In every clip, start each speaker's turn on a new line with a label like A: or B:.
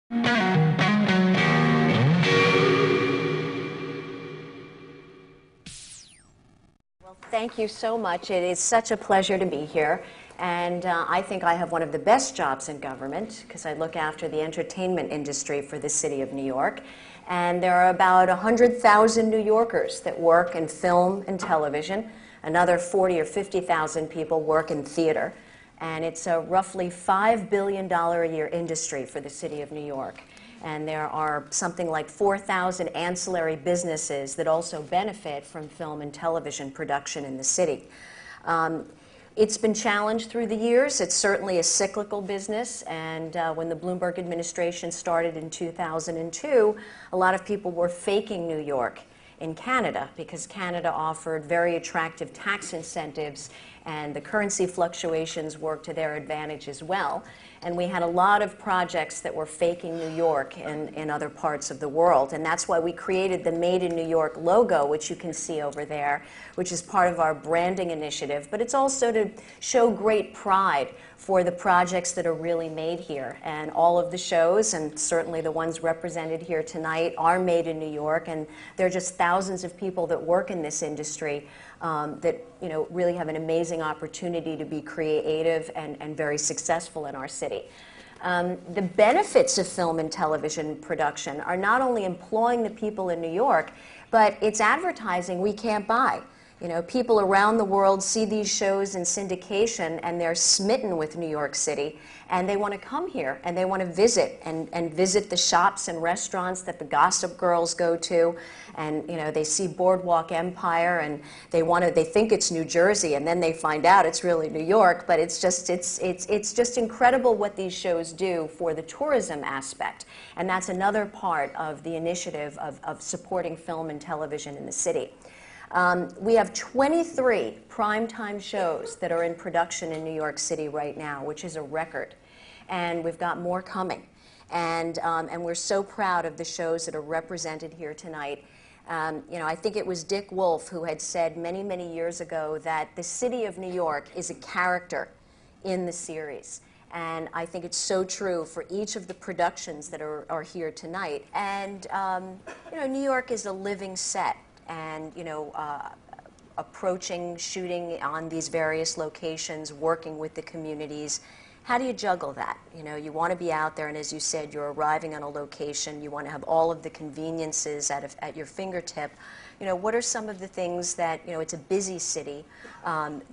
A: Well, thank you so much. It is such a pleasure to be here. And I think I have one of the best jobs in government because I look after the entertainment industry for the city of New York. And there are about 100,000 New Yorkers that work in film and television. Another 40 or 50,000 people work in theater. And it's a roughly $5 billion a year industry for the city of New York. And there are something like 4,000 ancillary businesses that also benefit from film and television production in the city. It's been challenged through the years. It's certainly a cyclical business, and when the Bloomberg administration started in 2002, a lot of people were faking New York in Canada because Canada offered very attractive tax incentives and the currency fluctuations worked to their advantage as well. And we had a lot of projects that were faking New York in other parts of the world. And that's why we created the Made in New York logo, which you can see over there, which is part of our branding initiative. But it's also to show great pride for the projects that are really made here. And all of the shows, and certainly the ones represented here tonight, are made in New York. And there are just thousands of people that work in this industry that really have an amazing opportunity to be creative and very successful in our city. The benefits of film and television production are not only employing the people in New York, but it's advertising we can't buy. People around the world see these shows in syndication and they're smitten with New York City and they want to come here and they want to visit and visit the shops and restaurants that the Gossip Girls go to, and they see Boardwalk Empire and they think it's New Jersey and then they find out it's really New York. But it's just incredible what these shows do for the tourism aspect, and that's another part of the initiative of supporting film and television in the city. We have 23 primetime shows that are in production in New York City right now, which is a record. And we've got more coming. And we're so proud of the shows that are represented here tonight. I think it was Dick Wolf who had said many, many years ago that the city of New York is a character in the series. And I think it's so true for each of the productions that are here tonight. And, New York is a living set. And approaching shooting on these various locations, working with the communities. How do you juggle that? You want to be out there, and as you said, you're arriving on a location. You want to have all of the conveniences at your fingertip. What are some of the things that, it's a busy city.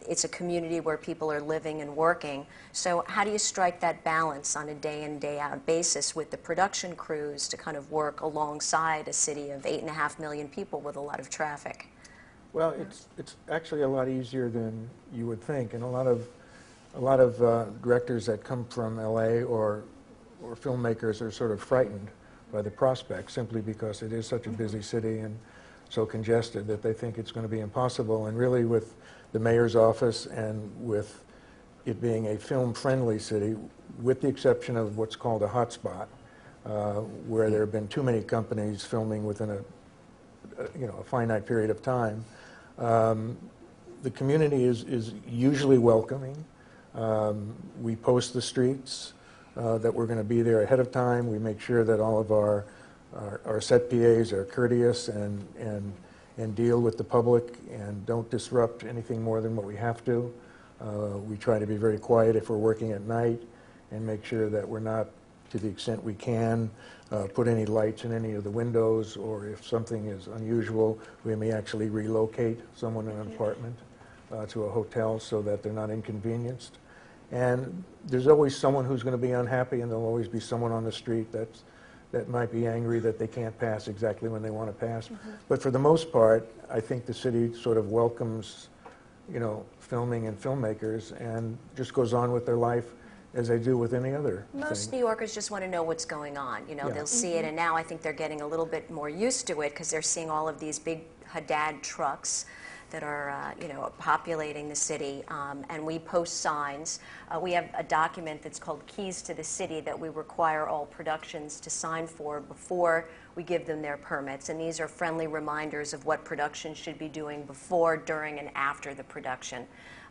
A: It's a community where people are living and working. So how do you strike that balance on a day in, day out basis with the production crews to kind of work alongside a city of 8.5 million people with a lot of traffic?
B: Well, it's actually a lot easier than you would think, and a lot of directors that come from LA or filmmakers are sort of frightened by the prospect simply because it is such a busy city and so congested that they think it's going to be impossible. And really, with the mayor's office and with it being a film-friendly city, with the exception of what's called a hotspot, where there have been too many companies filming within a finite period of time, the community is usually welcoming. We post the streets that we're going to be there ahead of time. We make sure that all of our set PAs are courteous and deal with the public and don't disrupt anything more than what we have to. We try to be very quiet if we're working at night and make sure that we're not, to the extent we can, put any lights in any of the windows, or if something is unusual, we may actually relocate someone in an apartment to a hotel so that they're not inconvenienced. And there's always someone who's going to be unhappy, and there'll always be someone on the street that might be angry that they can't pass exactly when they want to pass. But for the most part, I think the city sort of welcomes, filming and filmmakers and just goes on with their life as they do with any other
A: Most
B: thing.
A: New Yorkers just want to know what's going on. They'll see it, and now I think they're getting a little bit more used to it because they're seeing all of these big Haddad trucks that are, populating the city, and we post signs. We have a document that's called Keys to the City that we require all productions to sign for before we give them their permits, and these are friendly reminders of what productions should be doing before, during, and after the production.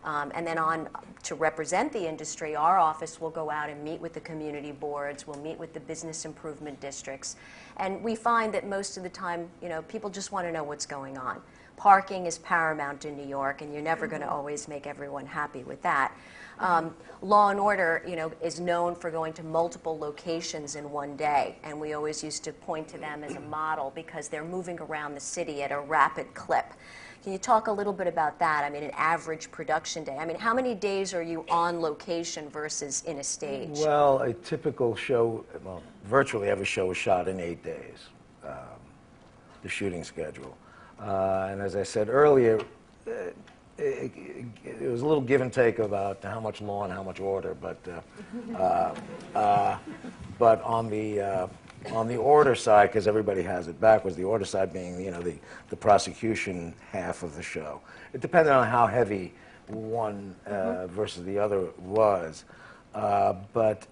A: And then on to represent the industry, our office will go out and meet with the community boards, we'll meet with the business improvement districts. And we find that most of the time, people just want to know what's going on. Parking is paramount in New York, and you're never going to always make everyone happy with that. Law and Order, is known for going to multiple locations in one day, and we always used to point to them as a model because they're moving around the city at a rapid clip. Can you talk a little bit about that? I mean, an average production day. I mean, how many days are you on location versus in a stage?
C: Well, a typical show, virtually every show is shot in 8 days, the shooting schedule. And as I said earlier, it was a little give and take about how much law and how much order, but on the order side, because everybody has it backwards, the order side being the prosecution half of the show. It depended on how heavy one versus the other was, but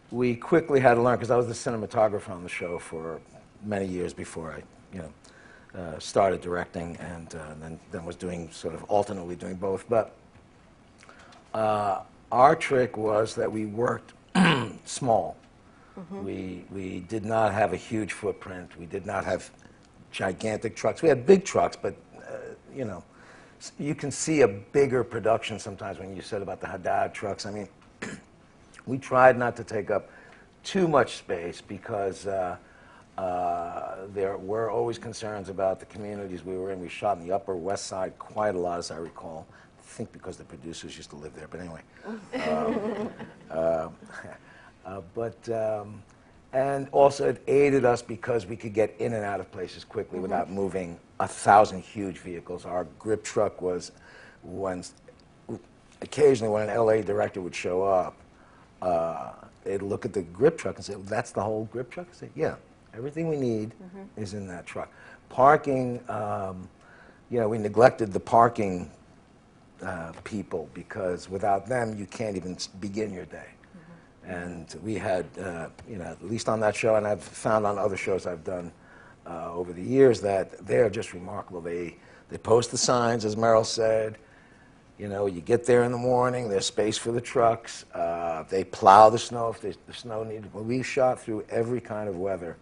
C: we quickly had to learn, because I was the cinematographer on the show for many years before I started directing, and then was doing alternately doing both. But our trick was that we worked small. We did not have a huge footprint. We did not have gigantic trucks. We had big trucks, but you can see a bigger production sometimes when you said about the Haddad trucks. I mean, we tried not to take up too much space because there were always concerns about the communities we were in. We shot in the Upper West Side quite a lot, as I recall. I think because the producers used to live there, but anyway. And also it aided us because we could get in and out of places quickly without moving 1,000 huge vehicles. Our grip truck was, occasionally when an LA director would show up, they'd look at the grip truck and say, "That's the whole grip truck?" I say, "Yeah, everything we need is in that truck." Parking, we neglected the parking people, because without them you can't even begin your day. And we had, at least on that show, and I've found on other shows I've done over the years, that they're just remarkable. They post the signs, as Meryl said. You get there in the morning, there's space for the trucks. They plow the snow if the snow needed. Well, we shot through every kind of weather.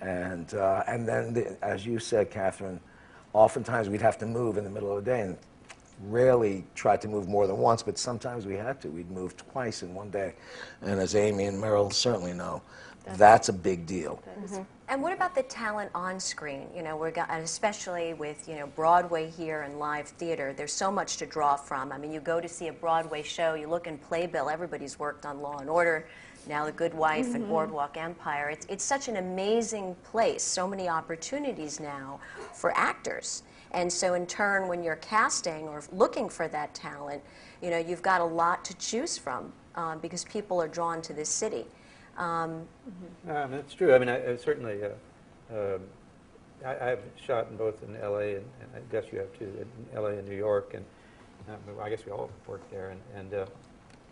C: And then, as you said, Catherine, oftentimes we'd have to move in the middle of the day, and rarely tried to move more than once, but sometimes we had to. We'd move twice in one day. And as Amy and Meryl certainly know, that's a big deal.
A: And what about the talent on screen? Especially with Broadway here and live theater, there's so much to draw from. I mean, you go to see a Broadway show, you look in Playbill, everybody's worked on Law and Order, now The Good Wife and Boardwalk Empire. It's such an amazing place, so many opportunities now for actors. And so in turn, when you're casting or looking for that talent, you've got a lot to choose from because people are drawn to this city.
D: That's true. I mean, I certainly, I've shot in both in L.A. and I guess you have too, in L.A. and New York, and I guess we all work there. And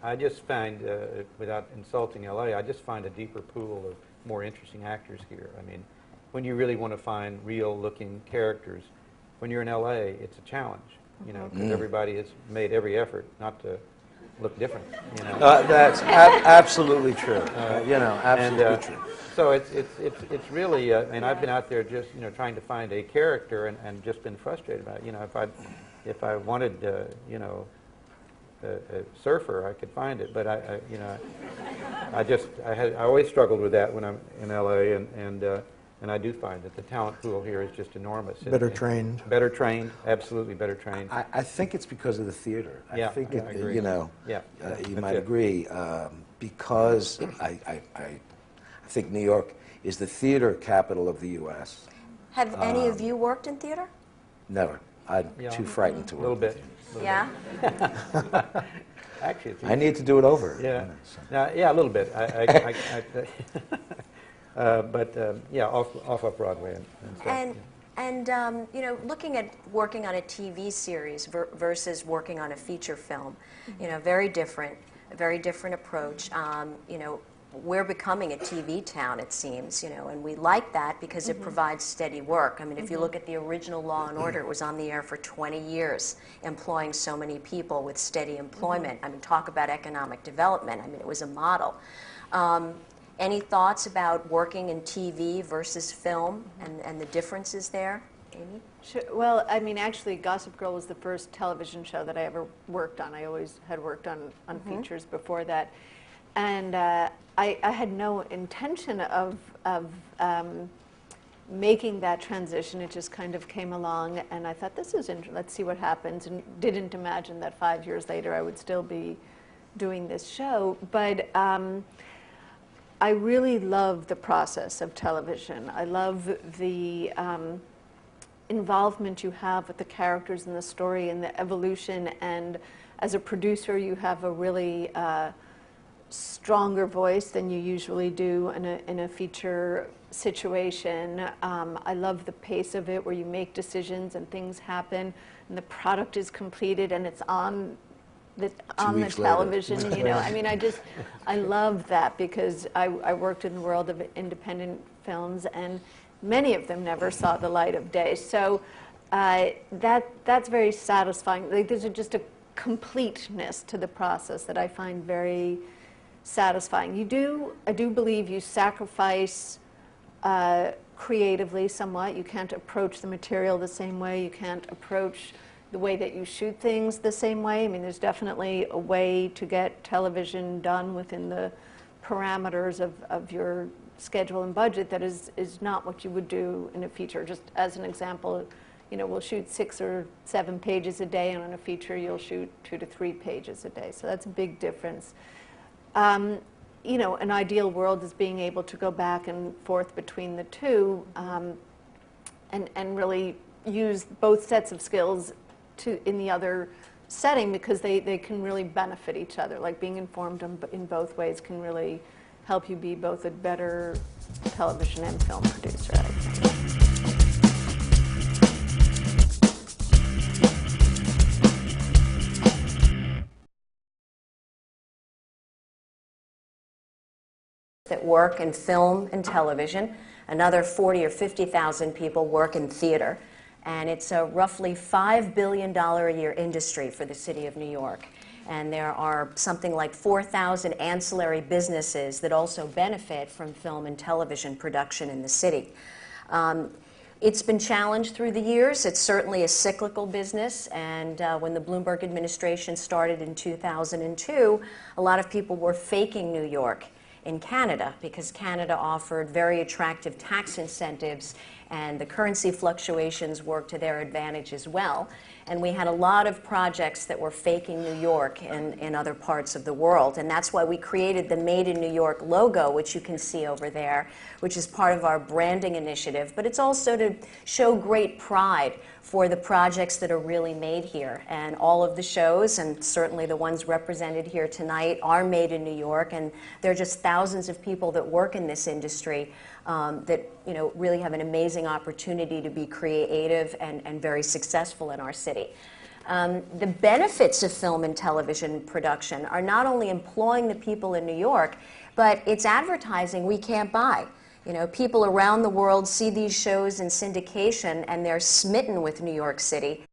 D: I just find, without insulting L.A., I just find a deeper pool of more interesting actors here. I mean, when you really want to find real-looking characters, when you're in L.A., it's a challenge, because everybody has made every effort not to look different.
C: That's absolutely true. Absolutely true.
D: So it's really. And I've been out there just trying to find a character and just been frustrated about it. If I wanted a surfer, I could find it, but I always struggled with that when I'm in L.A. And I do find that the talent pool here is just enormous.
B: Better trained.
D: Better trained, absolutely better trained.
C: I think it's because of the theater.
D: Yeah,
C: I think
D: I agree.
C: You might agree, because I think New York is the theater capital of the U.S.
A: Have any of you worked in theater?
C: Never. I'm too frightened to work.
D: A little bit.
A: Yeah?
D: Actually,
C: I need to do it over.
D: Yeah. A little bit. But off Broadway and stuff.
A: And looking at working on a TV series versus working on a feature film, very different approach. we're becoming a TV town, it seems, and we like that because it provides steady work. I mean, if you look at the original Law and Order, it was on the air for 20 years, employing so many people with steady employment. I mean, talk about economic development. I mean, it was a model. Any thoughts about working in TV versus film and the differences there, Amy?
E: Sure. Well, I mean, actually, Gossip Girl was the first television show that I ever worked on. I always had worked on features before that. And I had no intention of making that transition. It just kind of came along, and I thought, this is interesting. Let's see what happens, and didn't imagine that 5 years later I would still be doing this show. But I really love the process of television. I love the involvement you have with the characters in the story and the evolution, and as a producer you have a really stronger voice than you usually do in a feature situation. I love the pace of it, where you make decisions and things happen and the product is completed and it's on the television. I mean, I love that, because I worked in the world of independent films, and many of them never saw the light of day. So that's very satisfying. Like, there's just a completeness to the process that I find very satisfying. I do believe you sacrifice creatively somewhat. You can't approach the material the same way. You can't approach the way that you shoot things the same way. I mean, there's definitely a way to get television done within the parameters of your schedule and budget that is not what you would do in a feature. Just as an example, we'll shoot 6 or 7 pages a day, and on a feature you'll shoot 2 to 3 pages a day. So that's a big difference. An ideal world is being able to go back and forth between the two, and really use both sets of skills in the other setting, because they can really benefit each other. Like, being informed in both ways can really help you be both a better television and film producer, I think.
A: That work in film and television. Another 40 or 50,000 people work in theater. And it's a roughly $5 billion a year industry for the city of New York. And there are something like 4,000 ancillary businesses that also benefit from film and television production in the city. It's been challenged through the years. It's certainly a cyclical business, and when the Bloomberg administration started in 2002, a lot of people were faking New York in Canada, because Canada offered very attractive tax incentives, and the currency fluctuations worked to their advantage as well. And we had a lot of projects that were faking New York in other parts of the world. And that's why we created the Made in New York logo, which you can see over there, which is part of our branding initiative. But it's also to show great pride for the projects that are really made here. And all of the shows, and certainly the ones represented here tonight, are made in New York. And there are just thousands of people that work in this industry that really have an amazing opportunity to be creative and very successful in our city. The benefits of film and television production are not only employing the people in New York, but it's advertising we can't buy. People around the world see these shows in syndication, and they're smitten with New York City.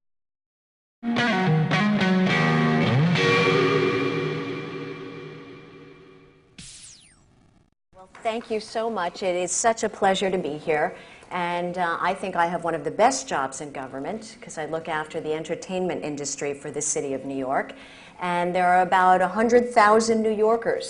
A: Thank you so much. It is such a pleasure to be here. And I think I have one of the best jobs in government, because I look after the entertainment industry for the city of New York. And there are about 100,000 New Yorkers